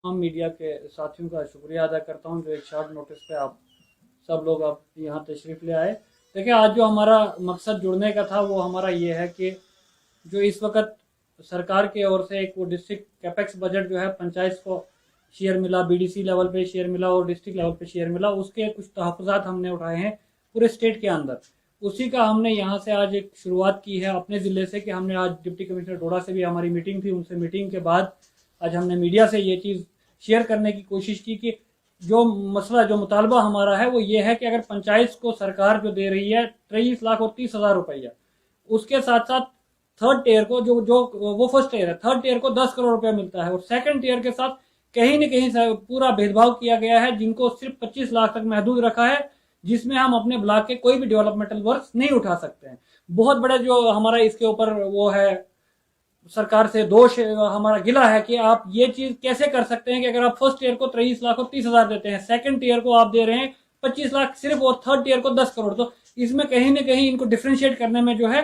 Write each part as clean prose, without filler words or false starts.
तमाम मीडिया के साथियों का शुक्रिया अदा करता हूं जो एक शॉर्ट नोटिस पे आप सब लोग अब यहाँ तशरीफ़ ले आए। देखिए, आज जो हमारा मकसद जुड़ने का था वो हमारा ये है कि जो इस वक्त सरकार की ओर से एक वो डिस्ट्रिक्ट कैपेक्स बजट जो है पंचायत को शेयर मिला, बीडीसी लेवल पे शेयर मिला और डिस्ट्रिक्ट लेवल पे शेयर मिला, उसके कुछ तहफ़्फ़ुज़ात हमने उठाए हैं पूरे स्टेट के अंदर। उसी का हमने यहाँ से आज एक शुरुआत की है अपने ज़िले से कि हमने आज डिप्टी कमिश्नर डोडा से भी हमारी मीटिंग थी, उनसे मीटिंग के बाद आज हमने मीडिया से ये चीज़ शेयर करने की कोशिश की कि जो मसला जो मुतालबा हमारा है वो ये है कि अगर पंचायत को सरकार जो दे रही है 23,30,000 रुपया, उसके साथ साथ थर्ड टेयर को जो जो वो फर्स्ट टेयर है, थर्ड टेयर को 10 करोड़ रुपया मिलता है और सेकंड टेयर के साथ कहीं न कहीं पूरा भेदभाव किया गया है, जिनको सिर्फ 25 लाख तक महदूद रखा है, जिसमें हम अपने ब्लॉक के कोई भी डेवलपमेंटल वर्क नहीं उठा सकते हैं। बहुत बड़ा जो हमारा इसके ऊपर वो है सरकार से दोष हमारा गिला है कि आप ये चीज कैसे कर सकते हैं कि अगर आप फर्स्ट ईयर को 23 लाख और 30,000 देते हैं, सेकंड ईयर को आप दे रहे हैं 25 लाख सिर्फ और थर्ड ईयर को 10 करोड़, तो इसमें कहीं ना कहीं इनको डिफ्रेंशिएट करने में जो है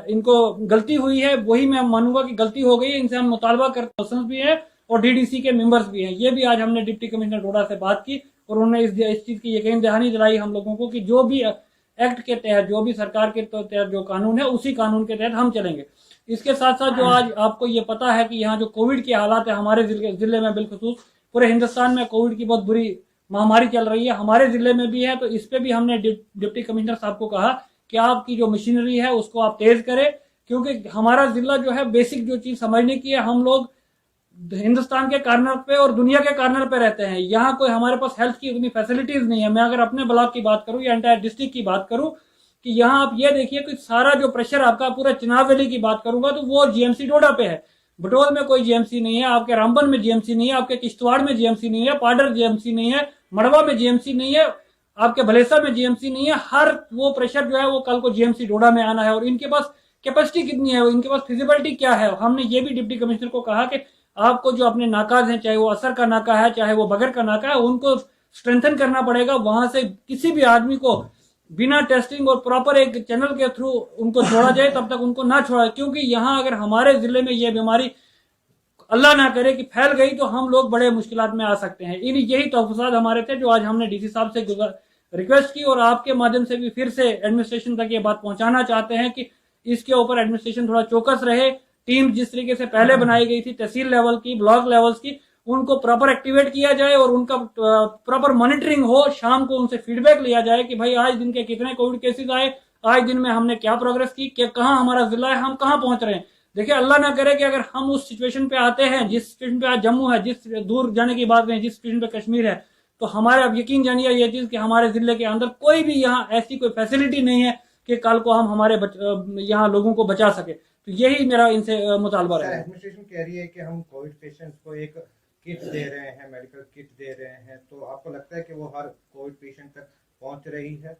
इनको गलती हुई है। वही मैं मानूंगा कि गलती हो गई है। इनसे हम मुतालबा करते पर्सन भी हैं और डीडीसी के मेंबर्स भी हैं। ये भी आज हमने डिप्टी कमिश्नर डोडा से बात की और उन्होंने इस चीज की यकीन दहानी दिलाई हम लोगों को कि जो भी एक्ट के तहत, जो भी सरकार के तहत जो कानून है उसी कानून के तहत हम चलेंगे। इसके साथ साथ जो आज आपको ये पता है कि यहाँ जो कोविड के हालात है हमारे जिले में, बिलखुसूस पूरे हिंदुस्तान में कोविड की बहुत बुरी महामारी चल रही है, हमारे जिले में भी है। तो इस पे भी हमने डिप्टी कमिश्नर साहब को कहा कि आपकी जो मशीनरी है उसको आप तेज करें, क्योंकि हमारा जिला जो है बेसिक जो चीज समझने की है, हम लोग हिंदुस्तान के कॉर्नर पे और दुनिया के कॉर्नर पे रहते हैं। यहाँ कोई हमारे पास हेल्थ की उतनी फैसिलिटीज नहीं है। मैं अगर अपने ब्लॉक की बात करूं या एंटायर डिस्ट्रिक्ट की बात करूं कि यहाँ आप ये देखिए कि सारा जो प्रेशर आपका पूरा चिनाब वैली की बात करूंगा तो वो जीएमसी डोडा पे है। बटोल में कोई जीएमसी नहीं है, आपके रामबन में जीएमसी नहीं है, आपके किश्तवाड़ में जीएमसी नहीं है, पाडर जीएमसी नहीं है, मड़वा में जीएमसी नहीं है, आपके भलेसा में जीएमसी नहीं है। हर वो प्रेशर जो है वो कल को जीएमसी डोडा में आना है और इनके पास कैपेसिटी कितनी है, इनके पास फिजिबिलिटी क्या है। हमने ये भी डिप्टी कमिश्नर को कहा कि आपको जो अपने नाकाज हैं, चाहे वो असर का नाका है चाहे वो बगर का नाका है, उनको स्ट्रेंथन करना पड़ेगा। वहां से किसी भी आदमी को बिना टेस्टिंग और प्रॉपर एक चैनल के थ्रू उनको छोड़ा जाए तब तक उनको ना छोड़ा, क्योंकि यहाँ अगर हमारे जिले में ये बीमारी अल्लाह ना करे कि फैल गई तो हम लोग बड़े मुश्किलात में आ सकते हैं। इन यही तहफ़्फ़ुज़ात हमारे थे जो आज हमने डीसी साहब से रिक्वेस्ट की और आपके माध्यम से भी फिर से एडमिनिस्ट्रेशन तक ये बात पहुंचाना चाहते हैं कि इसके ऊपर एडमिनिस्ट्रेशन थोड़ा चौकस रहे। टीम जिस तरीके से पहले बनाई गई थी तहसील लेवल की, ब्लॉक लेवल्स की, उनको प्रॉपर एक्टिवेट किया जाए और उनका प्रॉपर मॉनिटरिंग हो। शाम को उनसे फीडबैक लिया जाए कि भाई आज दिन के कितने कोविड केसेस आए, आज दिन में हमने क्या प्रोग्रेस की, कहाँ हमारा जिला है, हम कहाँ पहुंच रहे हैं। देखिए, अल्लाह ना करे कि अगर हम उस सिचुएशन पे आते हैं जिस सिचुएशन पे आज जम्मू है, जिस दूर जाने की बात नहीं, जिस सिचुएशन पे कश्मीर है, तो हमारे अब यकीन जानिए ये चीज कि हमारे जिले के अंदर कोई भी यहाँ ऐसी कोई फैसिलिटी नहीं है कि कल को हम हमारे यहाँ लोगों को बचा सके। तो यही मेरा इनसे मुतालबा है। एडमिनिस्ट्रेशन कह रही है कि हम कोविड पेशेंट्स को एक किट दे रहे हैं, मेडिकल किट दे रहे हैं, तो आपको लगता है कि वो हर कोविड पेशेंट तक पहुंच रही है?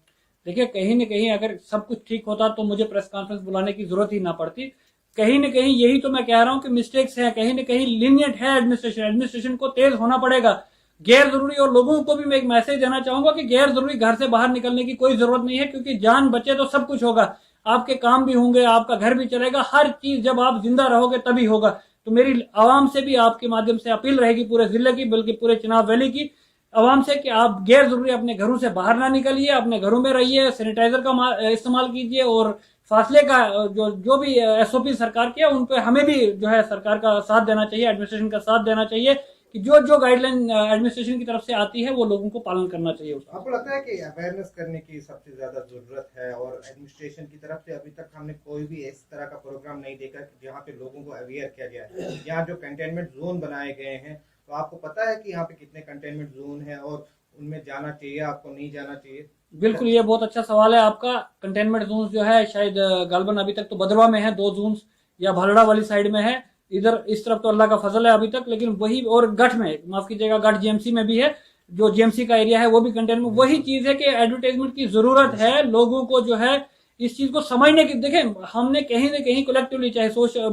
देखिए, कहीं न कहीं अगर सब कुछ ठीक होता तो मुझे प्रेस कॉन्फ्रेंस बुलाने की जरूरत ही ना पड़ती। कहीं न कहीं यही तो मैं कह रहा हूं कि मिस्टेक्स है, कहीं न कहीं लीनियंट है एडमिनिस्ट्रेशन को तेज होना पड़ेगा। गैर जरूरी, और लोगों को भी मैं एक मैसेज देना चाहूंगा कि गैर जरूरी घर से बाहर निकलने की कोई जरूरत नहीं है, क्योंकि जान बचे तो सब कुछ होगा, आपके काम भी होंगे, आपका घर भी चलेगा, हर चीज जब आप जिंदा रहोगे तभी होगा। तो मेरी आवाम से भी आपके माध्यम से अपील रहेगी, पूरे जिले की बल्कि पूरे चिनाब वैली की आवाम से, कि आप गैर जरूरी अपने घरों से बाहर ना निकलिए, अपने घरों में रहिए, सैनिटाइजर का इस्तेमाल कीजिए और फासले का जो भी एसओपी सरकार की है उन पे हमें भी जो है सरकार का साथ देना चाहिए, एडमिनिस्ट्रेशन का साथ देना चाहिए कि जो गाइडलाइन एडमिनिस्ट्रेशन की तरफ से आती है वो लोगों को पालन करना चाहिए। आपको लगता है कि अवेयरनेस करने की सबसे ज्यादा जरूरत है और एडमिनिस्ट्रेशन की तरफ से अभी तक हमने कोई भी इस तरह का प्रोग्राम नहीं देखा जहाँ पे लोगों को अवेयर किया गया है? यहाँ जो कंटेनमेंट जोन बनाए गए हैं, तो आपको पता है कि यहाँ पे कितने कंटेनमेंट जोन है और उनमें जाना चाहिए, आपको नहीं जाना चाहिए? बिल्कुल, ये बहुत अच्छा सवाल है आपका। कंटेनमेंट जोन जो है शायद गालबन अभी तक तो बदरवा में है 2 जोन, या भालड़ा वाली साइड में है, इधर इस तरफ तो अल्लाह का फजल है अभी तक, लेकिन वही, और गठ में, माफ कीजिएगा, गठ जीएमसी में भी है, जो जीएमसी का एरिया है वो भी कंटेनमेंट। वही चीज है कि एडवर्टाइजमेंट की जरूरत है, लोगों को जो है इस चीज को समझने की। देखें, हमने कहीं ना कहीं कलेक्टिवली, चाहे सोशल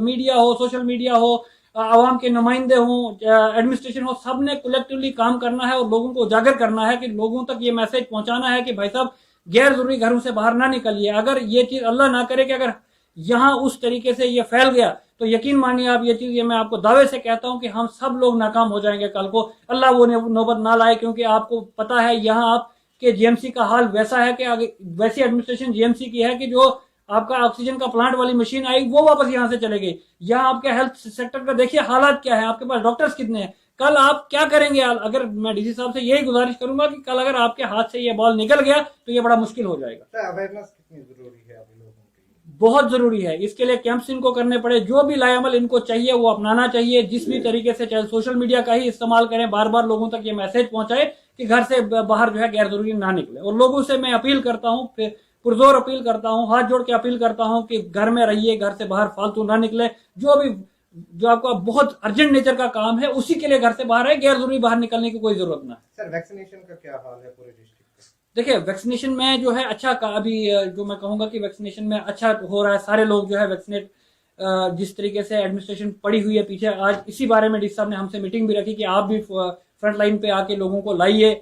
मीडिया हो, आवाम के नुमाइंदे हो, एडमिनिस्ट्रेशन हो, सब ने कलेक्टिवली काम करना है और लोगों को उजागर करना है कि लोगों तक ये मैसेज पहुंचाना है कि भाई साहब गैर जरूरी घरों से बाहर ना निकलिए। अगर ये चीज अल्लाह ना करे कि अगर यहाँ उस तरीके से ये फैल गया तो यकीन मानिए आप ये चीज, ये मैं आपको दावे से कहता हूं कि हम सब लोग नाकाम हो जाएंगे कल को। अल्लाह वो नौबत ना लाए, क्योंकि आपको पता है यहाँ आपके जीएमसी का हाल वैसा है कि वैसी एडमिनिस्ट्रेशन जीएमसी की है कि जो आपका ऑक्सीजन का प्लांट वाली मशीन आई वो वापस यहाँ से चले गई। यहाँ आपके हेल्थ सेक्टर का देखिए हालात क्या है, आपके पास डॉक्टर्स कितने हैं। कल आप क्या करेंगे? अगर मैं डीसी साहब से यही गुजारिश करूंगा कि कल अगर आपके हाथ से ये बॉल निकल गया तो ये बड़ा मुश्किल हो जाएगा। अवेयरनेस कितनी जरूरी है अभी लोगों के लिए? बहुत जरूरी है। इसके लिए कैंप्स इनको करने पड़े, जो भी लाएअमल इनको चाहिए वो अपनाना चाहिए, जिस भी तरीके से, चाहे सोशल मीडिया का ही इस्तेमाल करें, बार बार लोगों तक ये मैसेज पहुंचाए कि घर से बाहर जो है गैर जरूरी ना निकले। और लोगों से मैं अपील करता हूँ, पुरजोर अपील करता हूँ, हाथ जोड़ के अपील करता हूँ कि घर में रहिए, घर से बाहर फालतू ना निकले। जो आपका बहुत अर्जेंट नेचर का काम है उसी के लिए घर से बाहर है, गैर जरूरी बाहर निकलने की कोई जरूरत ना है। सर वैक्सीनेशन का क्या हाल है पूरे डिस्ट्रिक्ट में? देखिए वैक्सीनेशन में जो है अच्छा का अभी जो मैं कहूंगा कि वैक्सीनेशन में अच्छा हो रहा है। सारे लोग जो है वैक्सीनेट, जिस तरीके से एडमिनिस्ट्रेशन पड़ी हुई है पीछे, आज इसी बारे में डीसी साहब ने हमसे मीटिंग भी रखी कि आप भी फ्रंट लाइन पे आके लोगों को लाइए,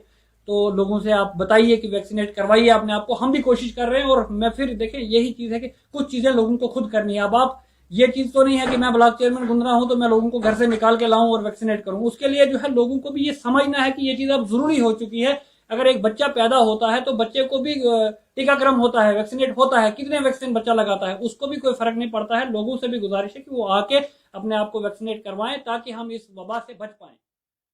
तो लोगों से आप बताइए कि वैक्सीनेट करवाइए अपने आप को। हम भी कोशिश कर रहे हैं। और मैं फिर देखिए यही चीज है कि कुछ चीजें लोगों को खुद करनी है। अब आप, ये चीज तो नहीं है कि मैं ब्लॉक चेयरमैन गुंदरा हूं तो मैं लोगों को घर से निकाल के लाऊं और वैक्सीनेट करूं। उसके लिए जो है लोगों को भी ये समझना है कि ये चीज अब जरूरी हो चुकी है। अगर एक बच्चा पैदा होता है तो बच्चे को भी टीकाकरण होता है, वैक्सीनेट होता है, कितने वैक्सीन बच्चा लगाता है उसको भी कोई फर्क नहीं पड़ता है। लोगों से भी गुजारिश है कि वो आके अपने आप को वैक्सीनेट करवाएं ताकि हम इस वबा से बच पाएं।